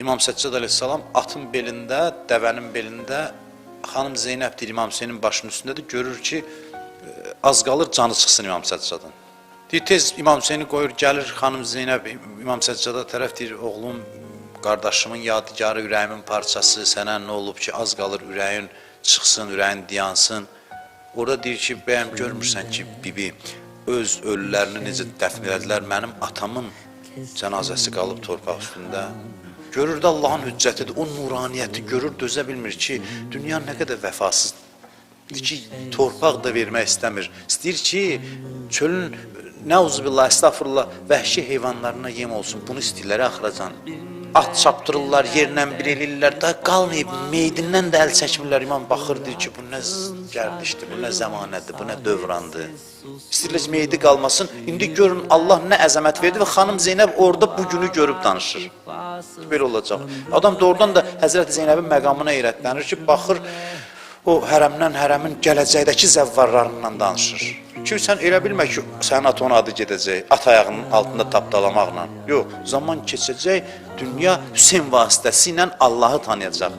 İmam Səccad əleyhissalam atın belində, dəvənin belində, xanım Zeynəb deyir İmam Hüseynin başının üstündədir, görür ki, az qalır canı çıxsın İmam Səccadın. Deyir, tez İmam Hüseyni qoyur, gəlir xanım Zeynəb İmam Səccada tərəf deyir, oğlum, qardaşımın yadigarı, ürəyimin parçası, sənə nə olub ki, az qalır ürəyin çıxsın, ürəyin diyansın. Orada deyir ki, bəyəm görmürsən ki, bibi, öz ölülərini necə dəfn edədilər, mənim atamın cənazəsi qalıb torpaq üstündə. Görür də Allahın hüccətidir, o nuraniyyəti görür, dözə bilmir ki, dünya nə qədər vəfasızdır ki, torpaq da vermək istəmir. İstəyir ki, çölün, nəuzubillah, estağfurullah, vəhşi heyvanlarına yem olsun, bunu istəyirlər axıracan. At çapdırırlar, yerlə bir eləyirlər, da qalmayıb, meydindən də əl çəkmirlər. İmam baxır, deyir ki, bu nə gərdişdir, bu nə zəmanədir, bu nə dövrandır. İstəyirlər ki, meydi qalmasın. İndi görün, Allah nə əzəmət verdi və xanım Zeynəb orada bu günü görüb danışır. Belə olacaq. Adam doğrudan da Həzrəti Zeynəbin məqamına heyrətlənir ki, baxır, o hərəmdən hərəmin gələcəkdəki zəvvarlarından danışır. Ki, sən elə bilmə ki, sənin atonun adı gedəcək, at ayağının altında tapdalamaqla. Yox, zaman keçəcək, dünya Hüseyn vasitəsi ilə Allahı tanıyacaq.